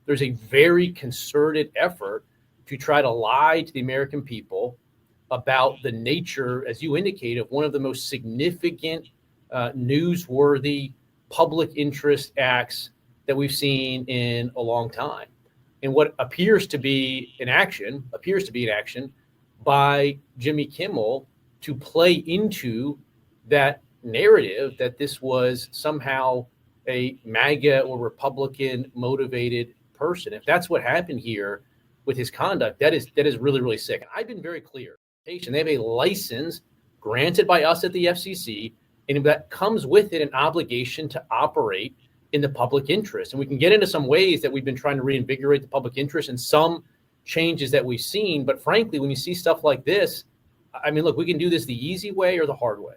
there's a very concerted effort to try to lie to the American people about the nature, as you indicate, of one of the most significant, newsworthy public interest acts that we've seen in a long time. And what appears to be an action by Jimmy Kimmel to play into that narrative that this was somehow a MAGA or Republican motivated person. If that's what happened here with his conduct, that is really, really sick. And I've been very clear. They have a license granted by us at the FCC, and that comes with it an obligation to operate in the public interest. And we can get into some ways that we've been trying to reinvigorate the public interest and some changes that we've seen. But frankly, when you see stuff like this, I mean, look, we can do this the easy way or the hard way.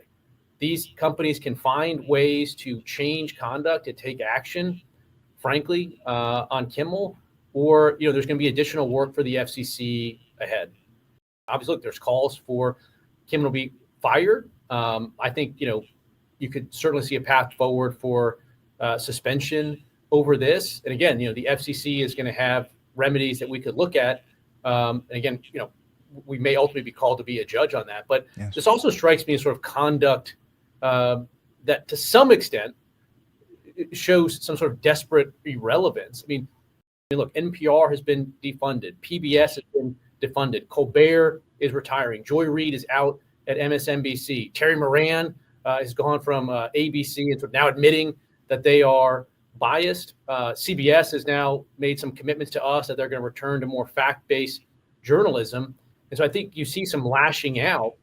These companies can find ways to change conduct, to take action, frankly, on Kimmel, or, there's going to be additional work for the FCC ahead. Obviously, look, there's calls for Kimmel to be fired. I think, you could certainly see a path forward for suspension over this. And again, the FCC is going to have remedies that we could look at. And again, we may ultimately be called to be a judge on that. But yes, this also strikes me as sort of conduct that to some extent shows some sort of desperate irrelevance. I mean, look, NPR has been defunded. PBS has been defunded. Colbert is retiring. Joy Reid is out at MSNBC. Terry Moran has gone from ABC and now admitting that they are biased. CBS has now made some commitments to us that they're going to return to more fact-based journalism. And so I think you see some lashing out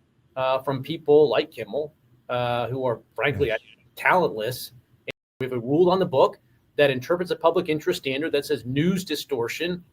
from people like Kimmel, who are frankly talentless. And we have a rule on the book that interprets a public interest standard that says news distortion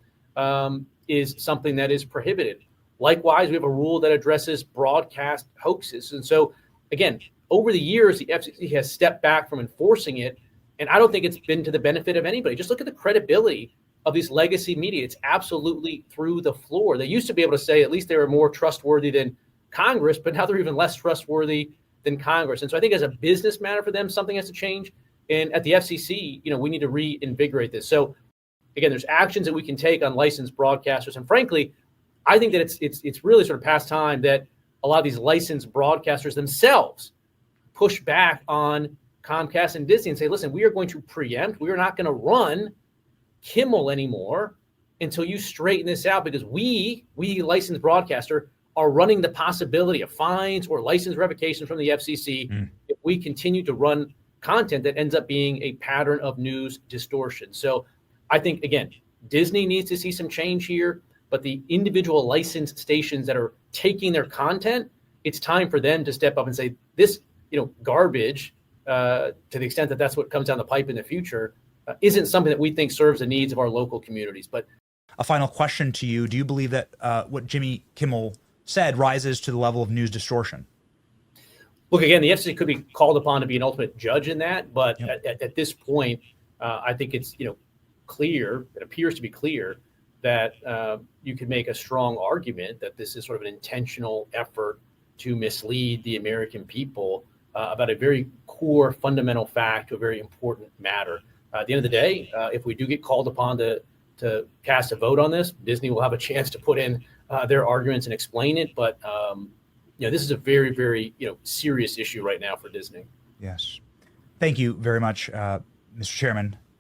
is something that is prohibited. Likewise, we have a rule that addresses broadcast hoaxes. And so, again, over the years, the FCC has stepped back from enforcing it. And I don't think it's been to the benefit of anybody. Just look at the credibility of these legacy media. It's absolutely through the floor. They used to be able to say at least they were more trustworthy than Congress, but now they're even less trustworthy than Congress. And so I think as a business matter for them, something has to change. And at the FCC, we need to reinvigorate this. So again, there's actions that we can take on licensed broadcasters. And frankly, I think that it's really sort of past time that a lot of these licensed broadcasters themselves push back on Comcast and Disney and say, listen, we are going to preempt. We are not going to run Kimmel anymore until you straighten this out, because we licensed broadcaster are running the possibility of fines or license revocation from the FCC if we continue to run content that ends up being a pattern of news distortion. So I think, again, Disney needs to see some change here, but the individual licensed stations that are taking their content, it's time for them to step up and say, this, garbage, to the extent that that's what comes down the pipe in the future, isn't something that we think serves the needs of our local communities. But a final question to you. Do you believe that what Jimmy Kimmel said rises to the level of news distortion? Look, again, the FCC could be called upon to be an ultimate judge in that. But at this point, I think it's, clear, it appears to be clear that you could make a strong argument that this is sort of an intentional effort to mislead the American people about a very core fundamental fact, a very important matter. At the end of the day, if we do get called upon to cast a vote on this, Disney will have a chance to put in their arguments and explain it. But this is a very, very serious issue right now for Disney. Yes. Thank you very much, Mr. Chairman.